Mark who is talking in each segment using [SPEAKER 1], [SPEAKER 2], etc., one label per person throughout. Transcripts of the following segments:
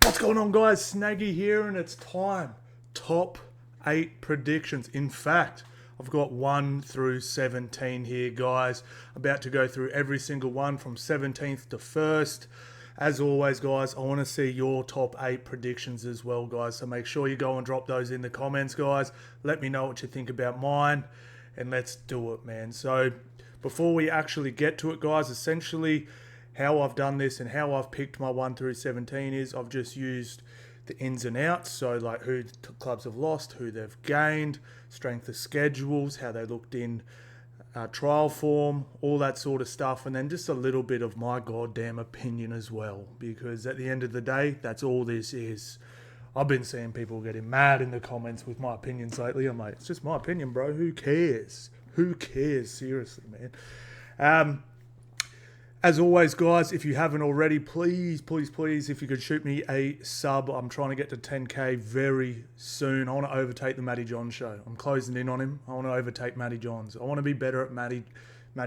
[SPEAKER 1] What's going on, guys? Snaggy here, and it's time. Top 8 predictions. In fact, I've got 1 through 17 here, guys. About to go through every single one from 17th to 1st. As always, guys, I want to see your top 8 predictions as well, guys. So make sure you go and drop those in the comments, guys. Let me know what you think about mine, and let's do it, man. So before we actually get to it, guys, essentially how I've done this and how I've picked my 1 through 17 is I've just used the ins and outs. So like who clubs have lost, who they've gained, strength of schedules, how they looked in trial form, all that sort of stuff. And then just a little bit of my goddamn opinion as well. Because at the end of the day, that's all this is. I've been seeing people getting mad in the comments with my opinions lately. I'm like, it's just my opinion, bro. Who cares? Who cares? Seriously, man. As always, guys, if you haven't already, please, if you could shoot me a sub. I'm trying to get to 10K very soon. I want to overtake the Matty Johns show. I'm closing in on him. I want to overtake Matty Johns. I want to be better at Matty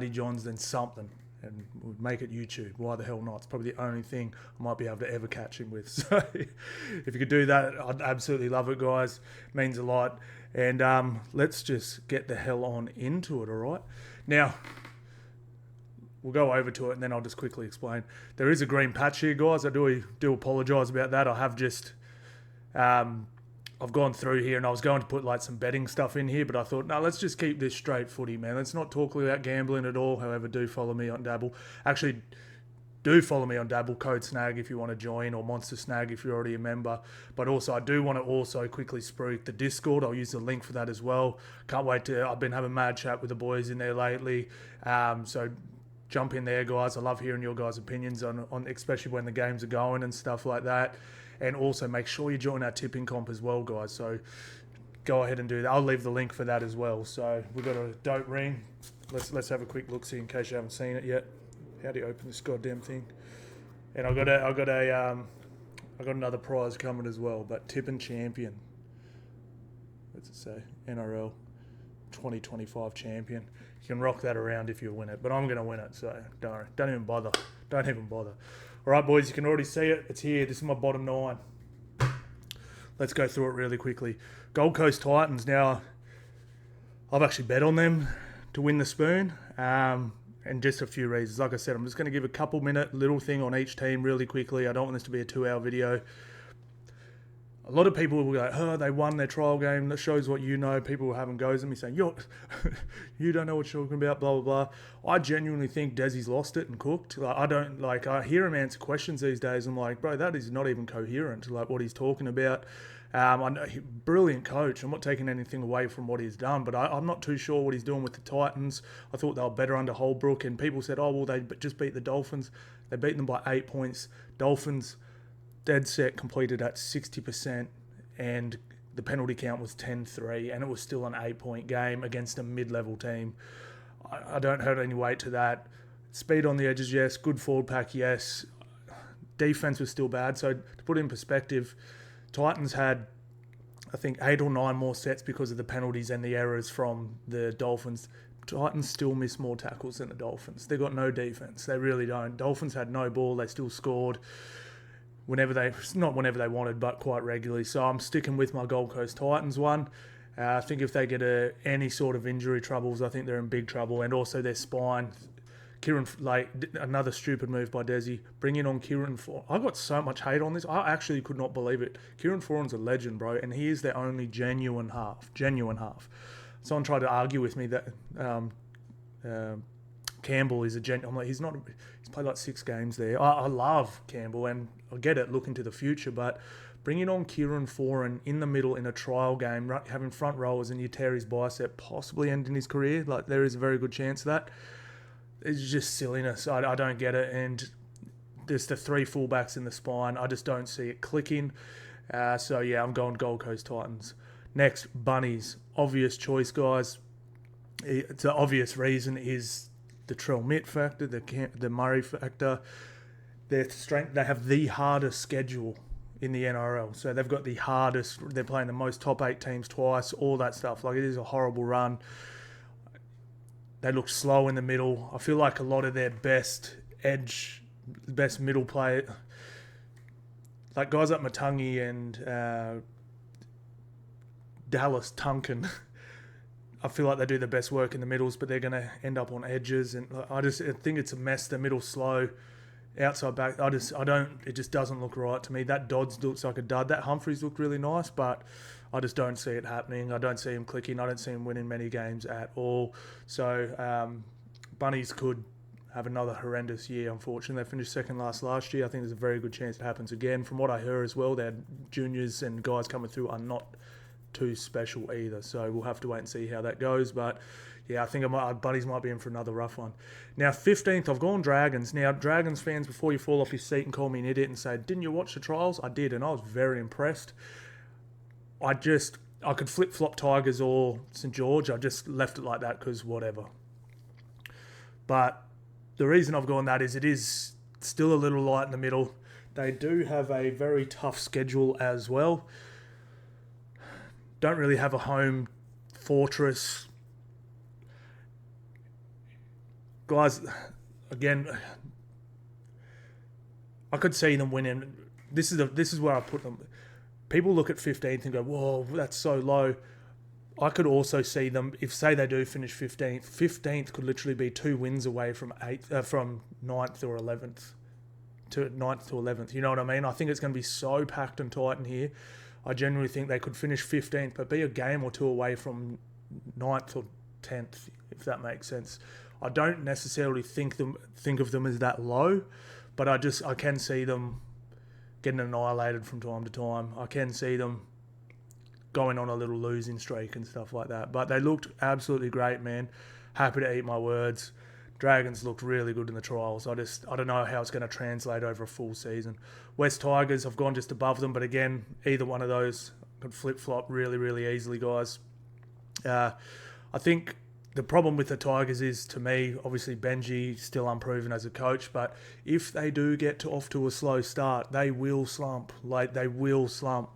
[SPEAKER 1] Johns than something, and make it YouTube. Why the hell not? It's probably the only thing I might be able to ever catch him with. So if you could do that, I'd absolutely love it, guys. It means a lot. And let's just get the hell on into it, all right? Now, we'll go over to it and then I'll just quickly explain. There is a green patch here, guys. I do apologise about that. I have just, I've gone through here and I was going to put like some betting stuff in here, but I thought, no, let's just keep this straight footy, man. Let's not talk about gambling at all. However, do follow me on Dabble. Actually, do follow me on Dabble, code Snag if you want to join, or MonsterSnag if you're already a member. But also, I do want to also quickly spruik the Discord. I'll use the link for that as well. Can't wait to, I've been having mad chat with the boys in there lately. So jump in there, guys. I love hearing your guys' opinions on especially when the games are going and stuff like that. And also make sure you join our tipping comp as well, guys. So go ahead and do that. I'll leave the link for that as well. So we've got a dope ring. Let's have a quick look see in case you haven't seen it yet. How do you open this goddamn thing? And I got another prize coming as well. But tipping champion. What's it say? NRL 2025 champion. You can rock that around if you win it, but I'm going to win it, so don't even bother. Don't even bother. All right, boys, you can already see it. It's here. This is my bottom 9. Let's go through it really quickly. Gold Coast Titans. Now, I've actually bet on them to win the spoon, and just a few reasons. Like I said, I'm just going to give a couple-minute little thing on each team really quickly. I don't want this to be a 2-hour video. A lot of people will be like, oh, they won their trial game. That shows what you know. People will have them goes at me saying, you don't know what you're talking about, blah, blah, blah. I genuinely think Desi's lost it and cooked. Like, I hear him answer questions these days. I'm like, bro, that is not even coherent, like what he's talking about. I know, brilliant coach. I'm not taking anything away from what he's done, but I'm not too sure what he's doing with the Titans. I thought they were better under Holbrook, and people said, oh, well, they just beat the Dolphins. They beat them by 8 points. Dolphins, dead set, completed at 60%, and the penalty count was 10-3, and it was still an 8-point game against a mid-level team. I don't hold any weight to that. Speed on the edges, yes. Good forward pack, yes. Defense was still bad. So to put it in perspective, Titans had, I think, 8 or 9 more sets because of the penalties and the errors from the Dolphins. Titans still miss more tackles than the Dolphins. They got no defense. They really don't. Dolphins had no ball. They still scored not whenever they wanted, but quite regularly. So I'm sticking with my Gold Coast Titans one. I think if they get any sort of injury troubles, I think they're in big trouble. And also their spine. Another stupid move by Desi, bringing on Kieran Foran. I got so much hate on this. I actually could not believe it. Kieran Foran's a legend, bro, and he is their only genuine half. Someone tried to argue with me that Campbell is a genuine. I'm like, he's not. He's played like 6 games there. I love Campbell, and I get it, looking to the future, but bringing on Kieran Foran in the middle in a trial game, having front rowers, and you tear his bicep, possibly ending his career. Like, there is a very good chance of that. It's just silliness. I don't get it. And there's the 3 fullbacks in the spine. I just don't see it clicking. So, yeah, I'm going Gold Coast Titans. Next, Bunnies. Obvious choice, guys. It's an obvious reason is the Trell Mitt factor, the Murray factor. Their strength. They have the hardest schedule in the NRL. So they've got the hardest. They're playing the most top 8 teams twice, all that stuff. Like, it is a horrible run. They look slow in the middle. I feel like a lot of their best middle play, like guys like Matangi and Dallas Tunkin. I feel like they do the best work in the middles, but they're going to end up on edges, and I think it's a mess. The middle slow, outside back. It just doesn't look right to me. That Dodds looks like a dud. That Humphreys looked really nice, but I just don't see it happening. I don't see him clicking. I don't see him winning many games at all. So Bunnies could have another horrendous year, unfortunately. They finished second last year. I think there's a very good chance it happens again. From what I heard as well, their juniors and guys coming through are not too special either. So we'll have to wait and see how that goes. But yeah, I think Bunnies might be in for another rough one. Now, 15th, I've gone Dragons. Now, Dragons fans, before you fall off your seat and call me an idiot and say, didn't you watch the trials? I did, and I was very impressed. I could flip-flop Tigers or St. George. I just left it like that because whatever. But the reason I've gone that is it is still a little light in the middle. They do have a very tough schedule as well. Don't really have a home fortress. Guys, again, I could see them winning. This is where I put them. People look at 15th and go, whoa, that's so low. I could also see them, if say they do finish 15th, 15th could literally be 2 wins away from 9th or 11th. To 9th to 11th, you know what I mean? I think it's going to be so packed and tight in here. I genuinely think they could finish 15th, but be a game or two away from 9th or 10th, if that makes sense. I don't necessarily think of them as that low, but I can see them getting annihilated from time to time. I can see them going on a little losing streak and stuff like that. But they looked absolutely great, man. Happy to eat my words. Dragons looked really good in the trials. I don't know how it's going to translate over a full season. West Tigers, I've gone just above them, but again, either one of those could flip-flop really, really easily, guys. I think the problem with the Tigers is, to me, obviously Benji still unproven as a coach, but if they do get off to a slow start, they will slump. They will slump.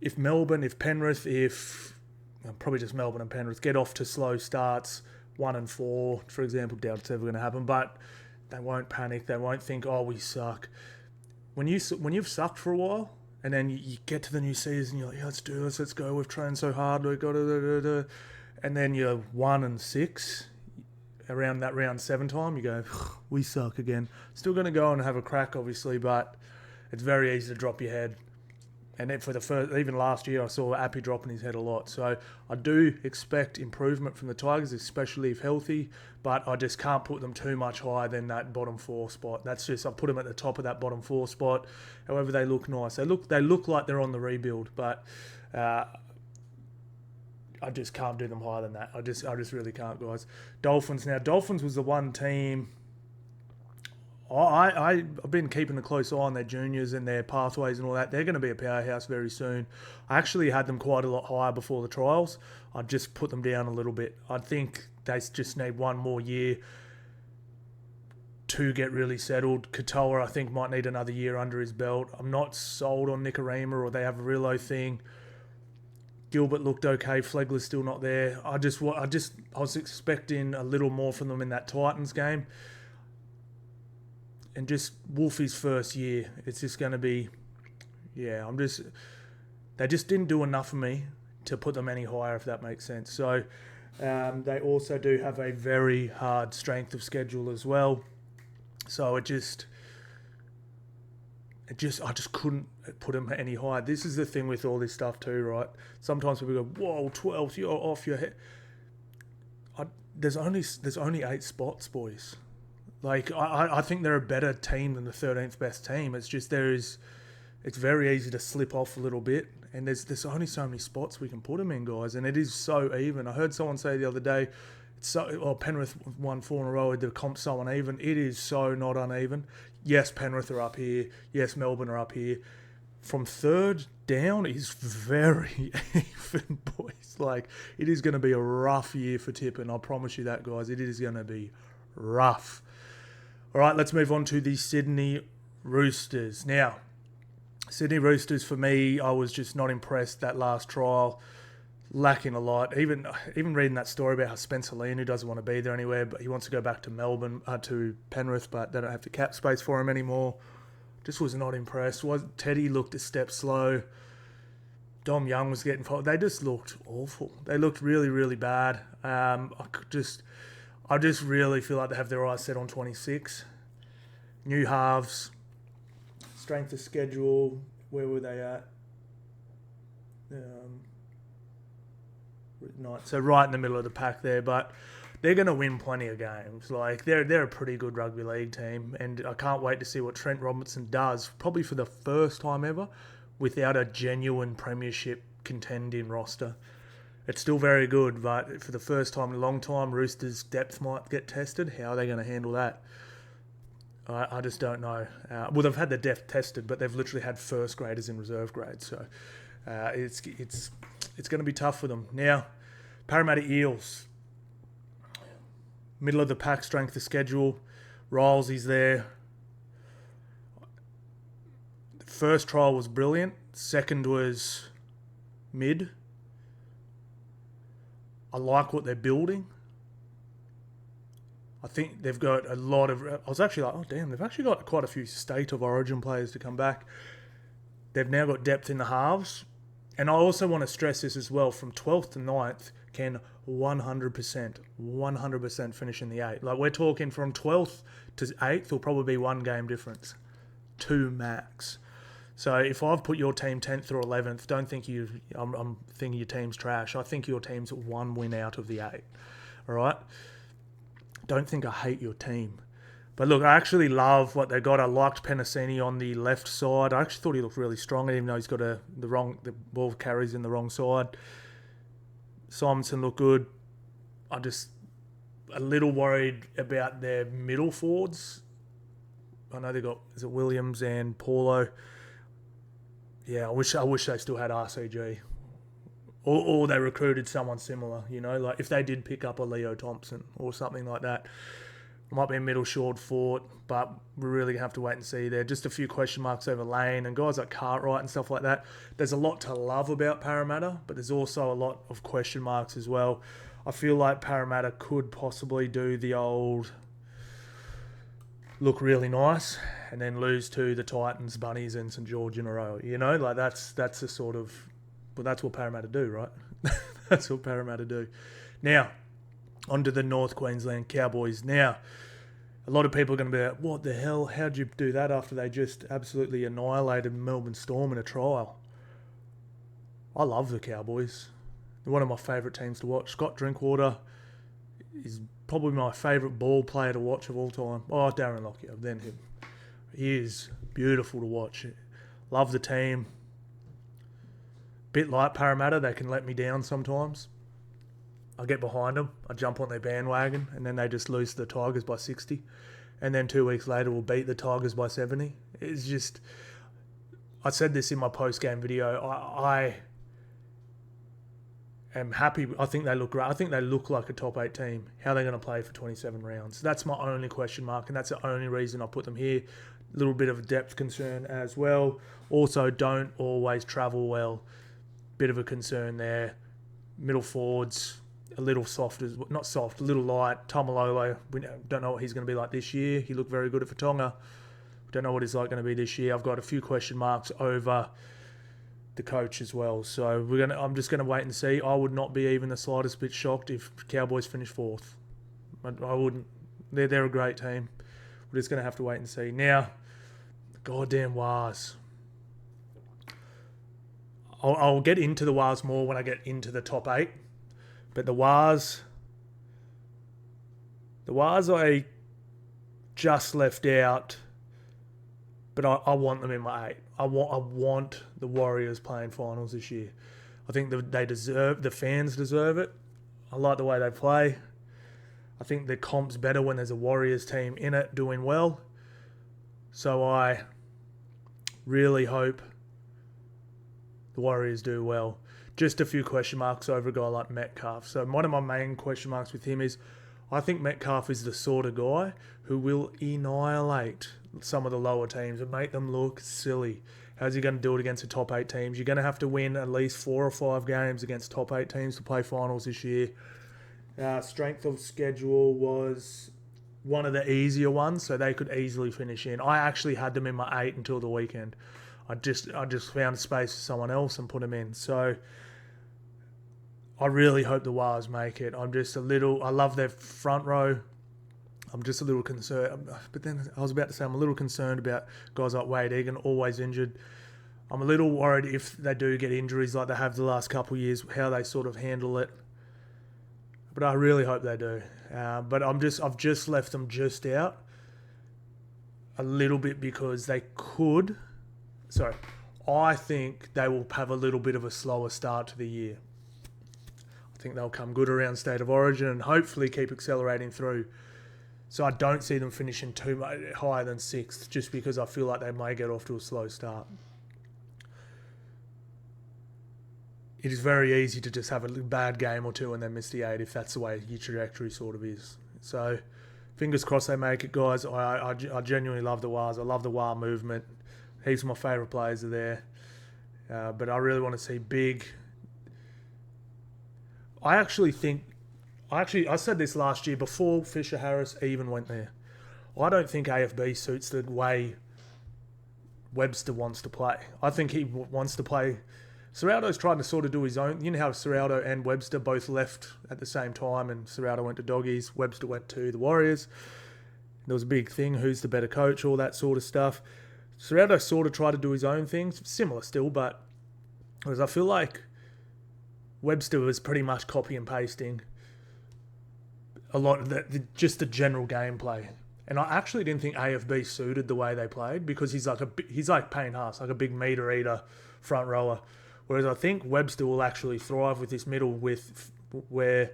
[SPEAKER 1] If Penrith, probably just Melbourne and Penrith, get off to slow starts, 1 and 4, for example, doubt it's ever going to happen, but they won't panic. They won't think, oh, we suck. When you've sucked for a while, and then you get to the new season, you're like, yeah, let's do this, let's go, we've trained so hard, we've got to, and then you're 1 and 6, around that round 7 time, you go, we suck again. Still going to go and have a crack, obviously, but it's very easy to drop your head. And then even last year, I saw Appy dropping his head a lot. So I do expect improvement from the Tigers, especially if healthy, but I just can't put them too much higher than that bottom 4 spot. I put them at the top of that bottom 4 spot. However, they look nice. They look like they're on the rebuild, but I just can't do them higher than that. I just really can't, guys. Dolphins. Now, Dolphins was the one team. I've been keeping a close eye on their juniors and their pathways and all that. They're going to be a powerhouse very soon. I actually had them quite a lot higher before the trials. I just put them down a little bit. I think they just need one more year to get really settled. Katoa, I think, might need another year under his belt. I'm not sold on Nicarima, or they have a Rillo thing. Gilbert looked okay. Flegler's still not there. I was expecting a little more from them in that Titans game. And just Wolfie's first year, it's just going to be, they just didn't do enough for me to put them any higher, if that makes sense. So they also do have a very hard strength of schedule as well. So I just couldn't put them any higher. This is the thing with all this stuff too, right? Sometimes people go, whoa, 12th, you're off your head. There's only 8 spots, boys. Like, I think they're a better team than the 13th best team. It's just it's very easy to slip off a little bit, and there's only so many spots we can put them in, guys, and it is so even. I heard someone say the other day, Penrith won 4 in a row, the comp's so uneven. It is so not uneven. Yes, Penrith are up here. Yes, Melbourne are up here. From 3rd down is very even, boys. Like, it is going to be a rough year for Tippin. I promise you that, guys. It is going to be rough. All right, let's move on to the Sydney Roosters. Now, Sydney Roosters, for me, I was just not impressed that last trial. Lacking a lot. Even reading that story about how Spencer Lean, who doesn't want to be there anywhere, but he wants to go back to to Penrith, but they don't have the cap space for him anymore. Just was not impressed. Teddy looked a step slow. Dom Young was getting fouled. They just looked awful. They looked really, really bad. I just really feel like they have their eyes set on 26. New halves, strength of schedule. Where were they at? So right in the middle of the pack there, but they're going to win plenty of games. Like they're a pretty good rugby league team, and I can't wait to see what Trent Robinson does, probably for the first time ever, without a genuine premiership contending roster. It's still very good, but for the first time in a long time, Roosters' depth might get tested. How are they going to handle that? I just don't know. Well, they've had the depth tested, but they've literally had first graders in reserve grade, so it's going to be tough for them. Now, Parramatta Eels, middle of the pack, strength of schedule. Riles there. The first trial was brilliant. Second was mid. I like what they're building. I think they've got a lot of... I was actually like, oh damn, they've actually got quite a few state of origin players to come back. They've now got depth in the halves. And I also want to stress this as well, from 12th to 9th can 100% finish in the 8. Like we're talking from 12th to 8th will probably be one game difference. 2 max. So if I've put your team 10th or 11th, don't think I'm thinking your team's trash. I think your team's 1 win out of the 8. All right? Don't think I hate your team. But look, I actually love what they got. I liked Penasini on the left side. I actually thought he looked really strong, even though he's got the ball carries in the wrong side. Simonson looked good. I'm just a little worried about their middle forwards. I know they got Williams and Paulo. Yeah, I wish they still had RCG. Or they recruited someone similar, like if they did pick up a Leo Thompson or something like that. It might be a middle short fort, but we're really going to have to wait and see there. Just a few question marks over Lane and guys like Cartwright and stuff like that. There's a lot to love about Parramatta, but there's also a lot of question marks as well. I feel like Parramatta could possibly do the old look really nice and then lose to the Titans, Bunnies and St George in a row. Like that's the sort of... Well, that's what Parramatta do, right? That's what Parramatta do. Now, on to the North Queensland Cowboys. Now, a lot of people are going to be like, what the hell? How'd you do that after they just absolutely annihilated Melbourne Storm in a trial? I love the Cowboys. They're one of my favourite teams to watch. Scott Drinkwater is probably my favourite ball player to watch of all time. Oh, Darren Lockyer, then him. He is beautiful to watch. Love the team. Bit like Parramatta, they can let me down sometimes. I get behind them, I jump on their bandwagon, and then they just lose to the Tigers by 60. And then 2 weeks later, we'll beat the Tigers by 70. It's just... I said this in my post-game video. I am happy. I think they look great. I think they look like a top 8 team. How are they going to play for 27 rounds? That's my only question mark, and that's the only reason I put them here. A little bit of a depth concern as well. Also, don't always travel well. Bit of a concern there. Middle forwards, a little soft, a little light. Tamalolo, we don't know what he's going to be like this year. He looked very good at Fatonga. We don't know what he's like going to be this year. I've got a few question marks over the coach as well. So I'm just going to wait and see. I would not be even the slightest bit shocked if Cowboys finish 4th. I wouldn't. They're a great team. We're just going to have to wait and see. Now, the goddamn Wars. I'll get into the Wars more when I get into the top 8. But the Wars I just left out, but I want them in my 8. I want the Warriors playing finals this year. I think the fans deserve it. I like the way they play. I think the comp's better when there's a Warriors team in it doing well. So I really hope the Warriors do well. Just a few question marks over a guy like Metcalf. So one of my main question marks with him is I think Metcalf is the sort of guy who will annihilate some of the lower teams and make them look silly. How's he going to do it against the top 8 teams? You're going to have to win at least 4 or 5 games against top 8 teams to play finals this year. Strength of schedule was one of the easier ones, so they could easily finish in. I actually had them in my 8 until the weekend. I just found a space for someone else and put them in. So I really hope the Wars make it. I love their front row. I'm just a little concerned. But then I was about to say I'm a little concerned about guys like Wade Egan, always injured. I'm a little worried if they do get injuries like they have the last couple of years, how they sort of handle it. But I really hope they do. But I've just left them just out a little bit because they could. Sorry, I think they will have a little bit of a slower start to the year. I think they'll come good around State of Origin and hopefully keep accelerating through. So I don't see them finishing too much higher than 6th, just because I feel like they may get off to a slow start. It is very easy to just have a bad game or two and then miss the 8 if that's the way your trajectory sort of is. So fingers crossed they make it, guys. I genuinely love the Wars. I love the War movement. Heaps of my favourite players are there. But I really want to see big... I said this last year before Fisher Harris even went there. I don't think AFB suits the way Webster wants to play. I think he wants to play... Serraldo's trying to sort of do his own... You know how Serraldo and Webster both left at the same time, and Serraldo went to Doggies, Webster went to the Warriors. There was a big thing, who's the better coach, all that sort of stuff. Serraldo sort of tried to do his own things, similar still, but whereas I feel like Webster was pretty much copy and pasting a lot of just the general gameplay. And I actually didn't think AFB suited the way they played because he's like Payne Haas, like a big meter eater front rower. Whereas I think Webster will actually thrive with this middle where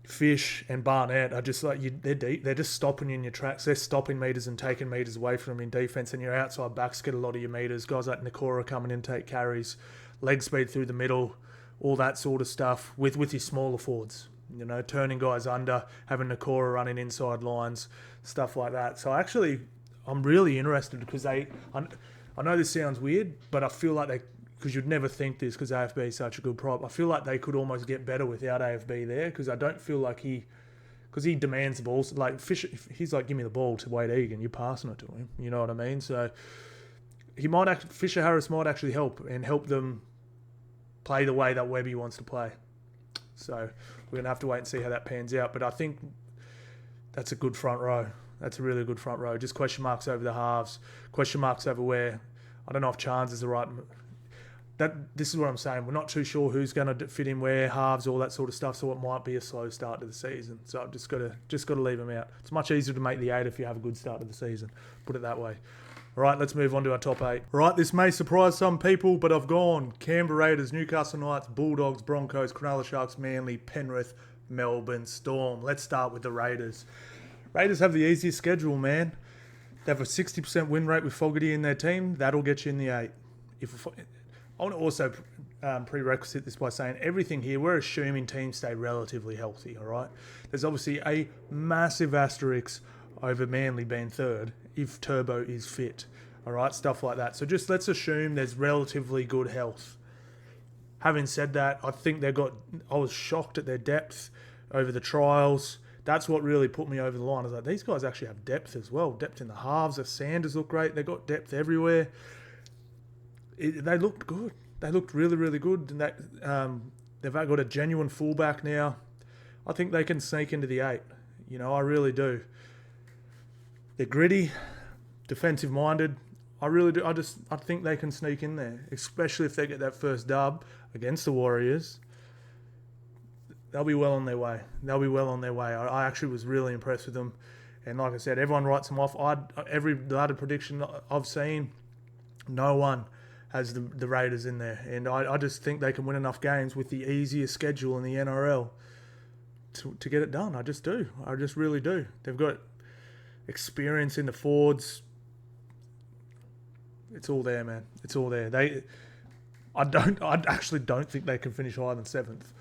[SPEAKER 1] Fish and Barnett are just like, they're deep. They're just stopping you in your tracks. They're stopping meters and taking meters away from them in defence, and your outside backs get a lot of your meters. Guys like Nakora coming in, take carries, leg speed through the middle, all that sort of stuff with your smaller forwards. You know, turning guys under, having Nakora running inside lines, stuff like that. So actually, I'm really interested because I know this sounds weird, but I feel like because you'd never think this because AFB is such a good prop, I feel like they could almost get better without AFB there because I don't feel like because he demands the balls. Like Fisher, he's like, give me the ball to Wade Egan, you're passing it to him. You know what I mean? So Fisher Harris might actually help them play the way that Webby wants to play. So we're going to have to wait and see how that pans out. But I think that's a good front row. That's a really good front row. Just question marks over the halves. Question marks over where. I don't know if Chance is the right... This is what I'm saying. We're not too sure who's going to fit in where, halves, all that sort of stuff. So it might be a slow start to the season. So I've just got to leave them out. It's much easier to make the 8 if you have a good start to the season. Put it that way. All right, let's move on to our top 8. All right, this may surprise some people, but I've gone Canberra Raiders, Newcastle Knights, Bulldogs, Broncos, Cronulla Sharks, Manly, Penrith, Melbourne Storm. Let's start with the Raiders. Raiders have the easiest schedule, man. They have a 60% win rate with Fogarty in their team. That'll get you in the 8. I want to also prerequisite this by saying everything here, we're assuming teams stay relatively healthy, all right? There's obviously a massive asterisk over Manly being third if Turbo is fit, all right? Stuff like that. So just let's assume there's relatively good health. Having said that, I was shocked at their depth over the trials. That's what really put me over the line. I was like, these guys actually have depth as well. Depth in the halves. The Sanders look great. They've got depth everywhere. They looked good. They looked really, really good. And they've got a genuine fullback now. I think they can sneak into the 8. You know, I really do. They're gritty, defensive-minded. I really do. I think they can sneak in there, especially if they get that first dub against the Warriors. They'll be well on their way. I actually was really impressed with them. And like I said, everyone writes them off. Every ladder prediction I've seen, no one has the Raiders in there. And I just think they can win enough games with the easiest schedule in the NRL to get it done. I just do. I just really do. They've got experience in the forwards. It's all there, man. It's all there. I actually don't think they can finish higher than 7th.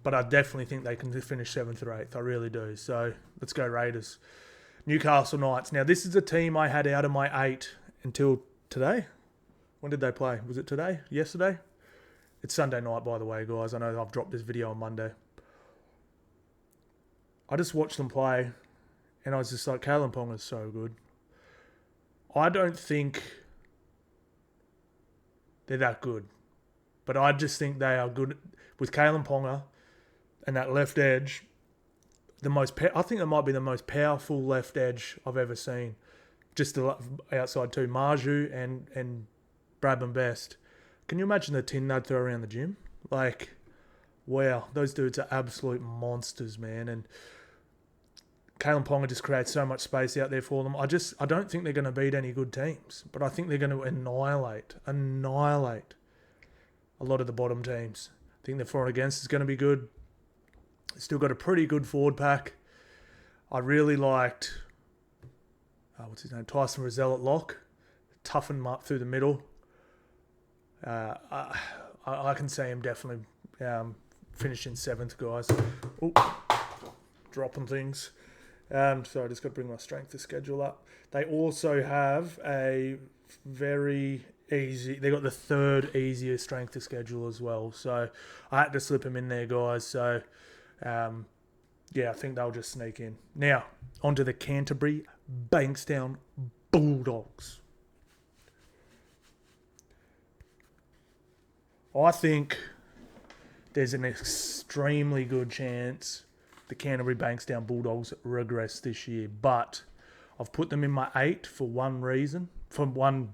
[SPEAKER 1] But I definitely think they can finish 7th or 8th. I really do. So let's go Raiders. Newcastle Knights. Now, this is a team I had out of my 8 until today. When did they play? Was it today? Yesterday? It's Sunday night, by the way, guys. I know I've dropped this video on Monday. I just watched them play. And I was just like, Kalen Ponga's so good. I don't think they're that good. But I just think they are good. With Kalen Ponga and that left edge, I think that might be the most powerful left edge I've ever seen. Just outside two, Marju and Bradman Best. Can you imagine the tin they'd throw around the gym? Like, wow, those dudes are absolute monsters, man. And Kalen Ponga just creates so much space out there for them. I don't think they're going to beat any good teams, but I think they're going to annihilate a lot of the bottom teams. I think the for and against is going to be good. Still got a pretty good forward pack. I really liked, what's his name? Tyson Rozelle at lock. Toughen him up through the middle. I can see him definitely finishing 7th, guys. Ooh, dropping things. So I just got to bring my strength to schedule up. They also have a very easy. They got the 3rd easiest strength to schedule as well. So I had to slip them in there, guys. So I think they'll just sneak in. Now onto the Canterbury Bankstown Bulldogs. I think there's an extremely good chance the Canterbury Bankstown Bulldogs regress this year, but I've put them in my 8 for one reason. For one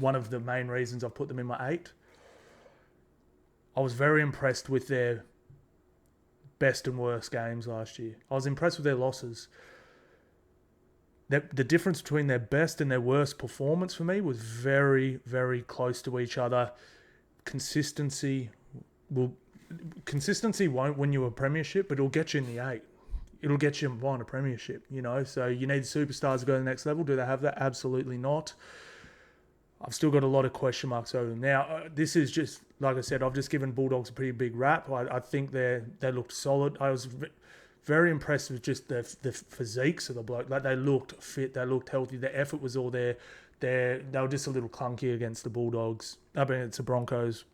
[SPEAKER 1] of the main reasons I've put them in my 8. I was very impressed with their best and worst games last year. I was impressed with their losses. The difference between their best and their worst performance for me was very, very close to each other. Consistency won't win you a premiership, but it'll get you in the 8. It'll get you behind a premiership, you know. So you need superstars to go to the next level. Do they have that? Absolutely not. I've still got a lot of question marks over them. Now, this is just, like I said, I've just given Bulldogs a pretty big rap. I think they looked solid. I was very impressed with just the physiques of the bloke. Like, they looked fit, they looked healthy, their effort was all there. They were just a little clunky against the Bulldogs. I mean, it's the Broncos.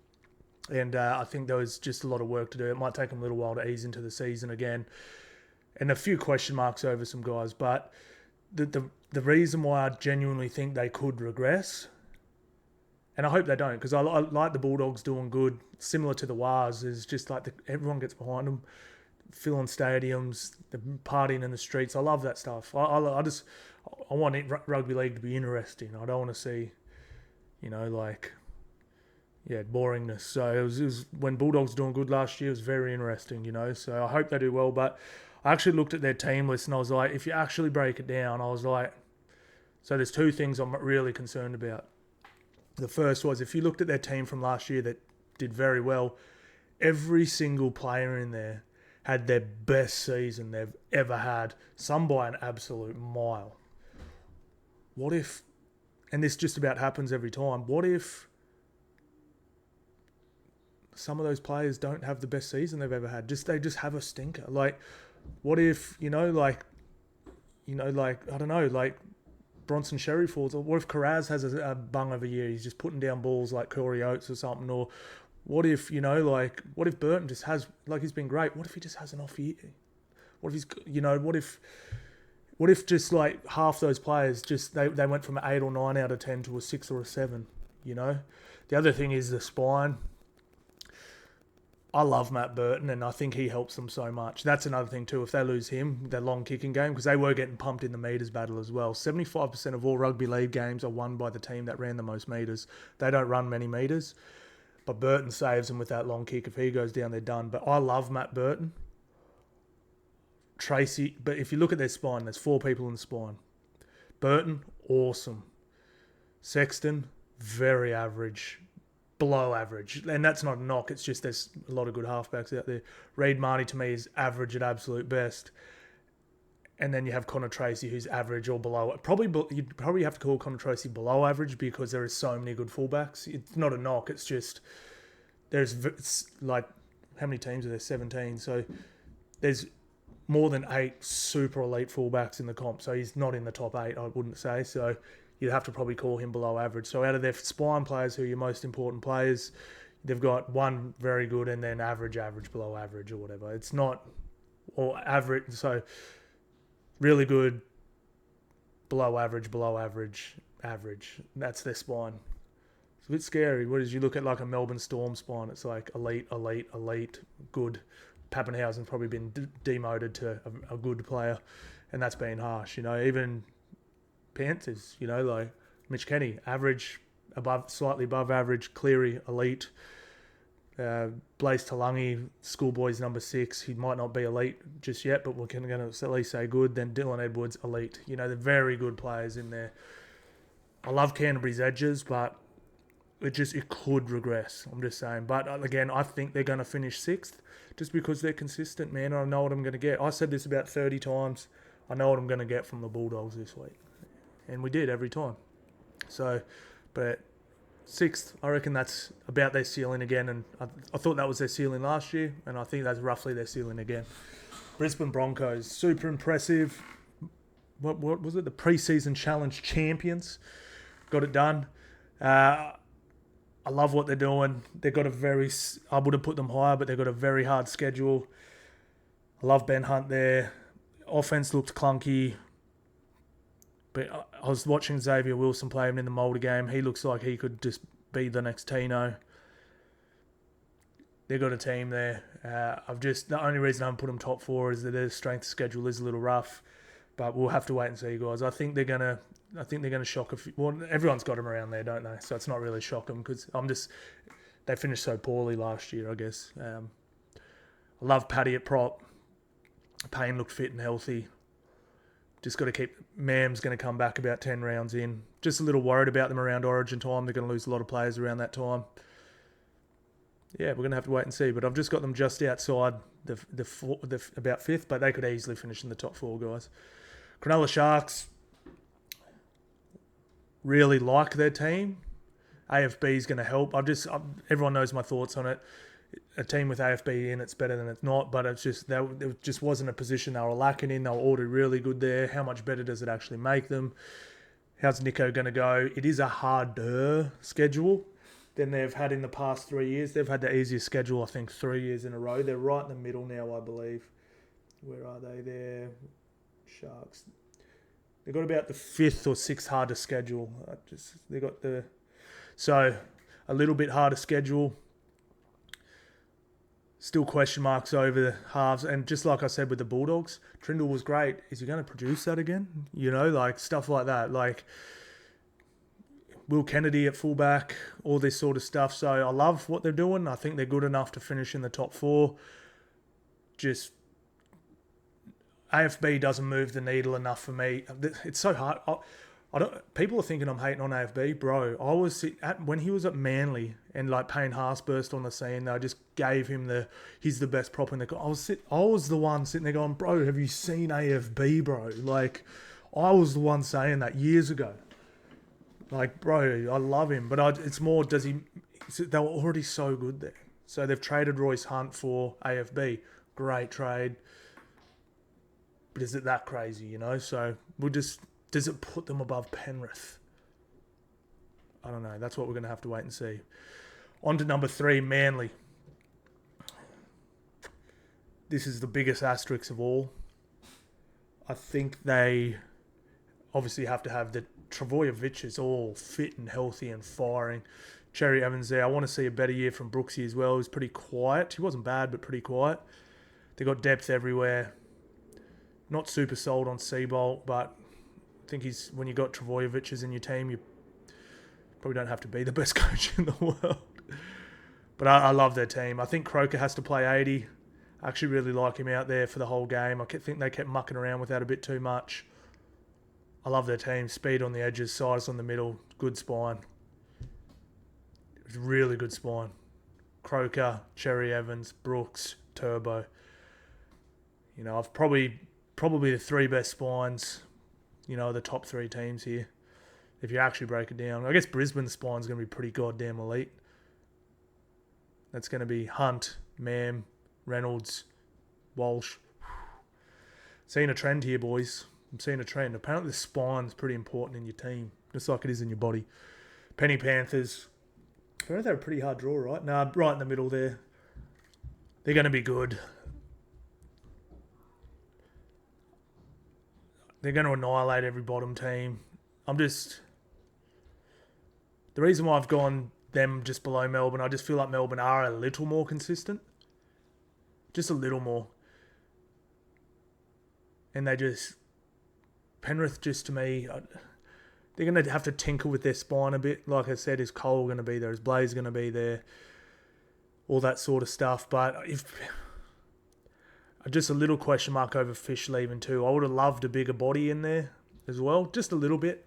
[SPEAKER 1] And I think there was just a lot of work to do. It might take them a little while to ease into the season again. And a few question marks over some guys. But the reason why I genuinely think they could regress, and I hope they don't, because I like the Bulldogs doing good, similar to the Wars, is just like everyone gets behind them, filling stadiums, the partying in the streets. I love that stuff. I want rugby league to be interesting. I don't want to see, boringness. So it was when Bulldogs doing good last year, it was very interesting, So I hope they do well. But I actually looked at their team list and I was like, if you actually break it down, I was like, so there's 2 things I'm really concerned about. The first was, if you looked at their team from last year that did very well, every single player in there had their best season they've ever had, some by an absolute mile. What if, and this just about happens every time, what if some of those players don't have the best season they've ever had? They just have a stinker. Like, what if, I don't know, like Bronson Sherry falls, or what if Carraz has a bung of a year? He's just putting down balls like Corey Oates or something. Or what if, what if Burton just has, like, he's been great. What if he just has an off year? What if he's, what if just like half those players just, they went from an 8 or 9 out of 10 to a 6 or a 7, The other thing is the spine. I love Matt Burton, and I think he helps them so much. That's another thing too. If they lose him, their long kicking game, because they were getting pumped in the metres battle as well. 75% of all rugby league games are won by the team that ran the most metres. They don't run many metres, but Burton saves them with that long kick. If he goes down, they're done. But I love Matt Burton. Tracy, but if you look at their spine, there's 4 people in the spine. Burton, awesome. Sexton, very average. Below average, and that's not a knock, it's just there's a lot of good halfbacks out there. Reid Marnie to me is average at absolute best, and then you have Connor Tracy who's average or below. You'd probably have to call Connor Tracy below average because there is so many good fullbacks. It's not a knock, it's just it's like, how many teams are there? 17. So there's more than 8 super elite fullbacks in the comp, so he's not in the top 8, I wouldn't say. So you'd have to probably call him below average. So out of their spine players, who are your most important players, they've got 1 very good and then average, below average or whatever. It's not, or average. So really good, below average, average. That's their spine. It's a bit scary. What is you look at like a Melbourne Storm spine? It's like elite, good. Pappenhausen's probably been demoted to a good player, and that's been harsh. Even Panthers. Like Mitch Kenny, average, slightly above average. Cleary, elite. Blaze Talangi, schoolboy's number 6. He might not be elite just yet, but we're going to at least say good. Then Dylan Edwards, elite. They're very good players in there. I love Canterbury's edges, but it could regress. I'm just saying. But again, I think they're going to finish 6th just because they're consistent, man. I know what I'm going to get. I said this about 30 times. I know what I'm going to get from the Bulldogs this week. And we did every time. So, but 6th, I reckon that's about their ceiling again. And I thought that was their ceiling last year, and I think that's roughly their ceiling again. Brisbane Broncos, super impressive. What was it? The preseason challenge champions. Got it done. I love what they're doing. They've got I would have put them higher, but they've got a very hard schedule. I love Ben Hunt there. Offense looked clunky. But I was watching Xavier Wilson play him in the Mulder game. He looks like he could just be the next Tino. They've got a team there. The only reason I haven't put them top 4 is that their strength schedule is a little rough. But we'll have to wait and see, guys. I think they're gonna shock a few. Well, everyone's got them around there, don't they? So it's not really shocking because they finished so poorly last year, I guess. I love Paddy at prop. Payne looked fit and healthy. Just got to keep... Mam's going to come back about 10 rounds in. Just a little worried about them around Origin time. They're going to lose a lot of players around that time. Yeah, we're going to have to wait and see. But I've just got them just outside the about 5th, but they could easily finish in the top 4, guys. Cronulla Sharks really like their team. AFB is going to help. Everyone knows my thoughts on it. A team with AFB in it's better than it's not, but it just wasn't a position they were lacking in. They were already really good there. How much better does it actually make them? How's Nico going to go? It is a harder schedule than they've had in the past 3 years. They've had the easiest schedule, I think, 3 years in a row. They're right in the middle now, I believe. Where are they there? Sharks. They've got about the 5th or 6th hardest schedule. So a little bit harder schedule. Still question marks over the halves. And just like I said with the Bulldogs, Trindle was great. Is he going to produce that again? Like stuff like that. Like Will Kennedy at fullback, all this sort of stuff. So I love what they're doing. I think they're good enough to finish in the top 4. Just AFB doesn't move the needle enough for me. It's so hard. People are thinking I'm hating on AFB, bro. When he was at Manly and like Payne Haas burst on the scene, they just gave him he's the best prop in the. I was the one sitting there going, bro, have you seen AFB, bro? Like, I was the one saying that years ago. Like, bro, I love him, but it's more. They were already so good there, so they've traded Royce Hunt for AFB. Great trade, but is it that crazy? So does it put them above Penrith? I don't know. That's what we're going to have to wait and see. On to number 3, Manly. This is the biggest asterisk of all. I think they obviously have to have the Travojevic is all fit and healthy and firing. Cherry Evans there. I want to see a better year from Brooksy as well. He was pretty quiet. He wasn't bad, but pretty quiet. They got depth everywhere. Not super sold on Seabolt, but I think when you got Travojevic in your team, you probably don't have to be the best coach in the world. But I love their team. I think Croker has to play 80. I actually really like him out there for the whole game. I think they kept mucking around with that a bit too much. I love their team. Speed on the edges, size on the middle, good spine. It was really good spine. Croker, Cherry Evans, Brooks, Turbo. I've probably the 3 best spines. The top 3 teams here. If you actually break it down. I guess Brisbane's spine's going to be pretty goddamn elite. That's going to be Hunt, Mam, Reynolds, Walsh. Seeing a trend here, boys. I'm seeing a trend. Apparently the spine's pretty important in your team. Just like it is in your body. Penny Panthers. I think they're a pretty hard draw, right? No, right in the middle there. They're going to be good. they're going to annihilate every bottom team. The reason why I've gone them just below Melbourne, I just feel like Melbourne are a little more consistent. Just a little more. And Penrith just to me, they're going to have to tinker with their spine a bit. Like I said, is Cole going to be there? Is Blaze going to be there? All that sort of stuff. But just a little question mark over Fish leaving too. I would have loved a bigger body in there as well. Just a little bit.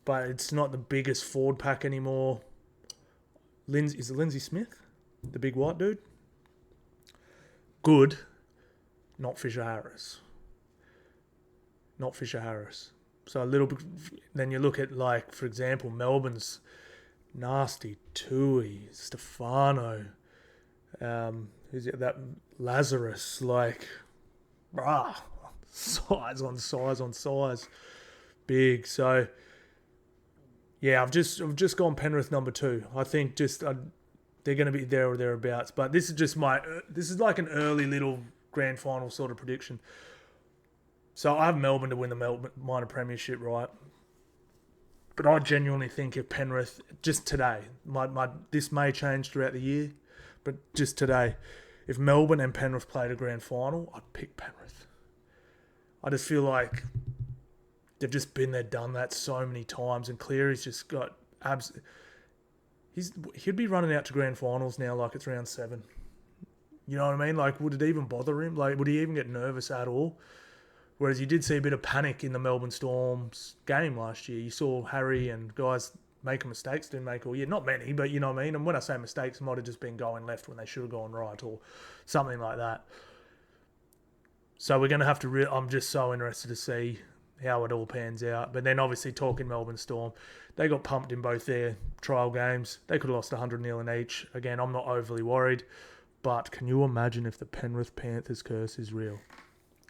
[SPEAKER 1] But it's not the biggest forward pack anymore. Is it Lindsay Smith? The big white dude? Good. Not Fisher Harris. Not Fisher Harris. So a little bit. Then you look at, like, for example, Melbourne's nasty Tui, Stefano, who's it, that Lazarus, like, size on size on size, big. So yeah, I've just gone Penrith number 2. I think they're going to be there or thereabouts. But this is like an early little grand final sort of prediction. So I have Melbourne to win the Melbourne minor premiership, right? But I genuinely think if Penrith, just today, this may change throughout the year, but just today, if Melbourne and Penrith played a grand final, I'd pick Penrith. I just feel like they've just been there, done that so many times, and Cleary's just got he'd be running out to grand finals now like it's round 7. You know what I mean? Like, would it even bother him? Like, would he even get nervous at all? Whereas you did see a bit of panic in the Melbourne Storm's game last year. You saw Harry and guys making mistakes, didn't make all year. Not many, but you know what I mean? And when I say mistakes, it might have just been going left when they should have gone right or something like that. So we're going to have to... I'm just so interested to see how it all pans out. But then obviously talking Melbourne Storm, they got pumped in both their trial games. They could have lost 100-0 in each. Again, I'm not overly worried. But can you imagine if the Penrith Panthers curse is real?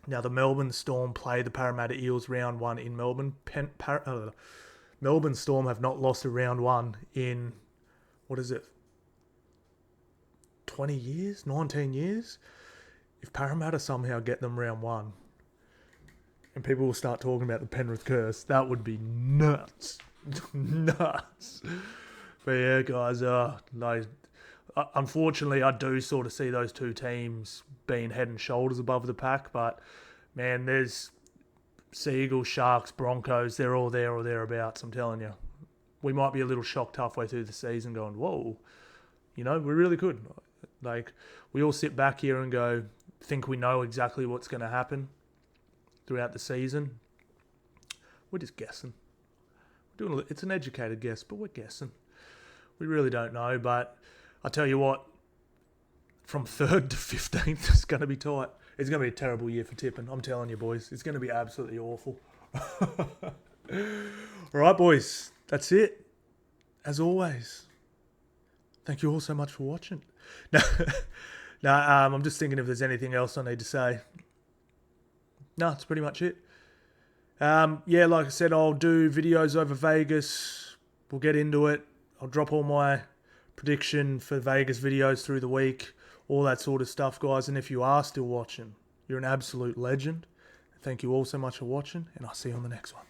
[SPEAKER 1] Now, the Melbourne Storm play the Parramatta Eels round 1 in Melbourne. Melbourne Storm have not lost a round 1 in, 20 years? 19 years? If Parramatta somehow get them round 1 and people will start talking about the Penrith curse, that would be nuts. Nuts. But yeah, guys, unfortunately, I do sort of see those two teams being head and shoulders above the pack. But, man, there's Seagulls, Sharks, Broncos. They're all there or thereabouts, I'm telling you. We might be a little shocked halfway through the season going, whoa, we really could. Like, we all sit back here and think we know exactly what's going to happen throughout the season. We're just guessing. It's an educated guess, but we're guessing. We really don't know, but... I tell you what, from 3rd to 15th, it's going to be tight. It's going to be a terrible year for tipping. I'm telling you, boys. It's going to be absolutely awful. All right, boys. That's it. As always, thank you all so much for watching. I'm just thinking if there's anything else I need to say. No, that's pretty much it. Like I said, I'll do videos over Vegas. We'll get into it. I'll drop all my prediction for Vegas videos through the week, all that sort of stuff, guys. And if you are still watching, you're an absolute legend. Thank you all so much for watching, and I'll see you on the next one.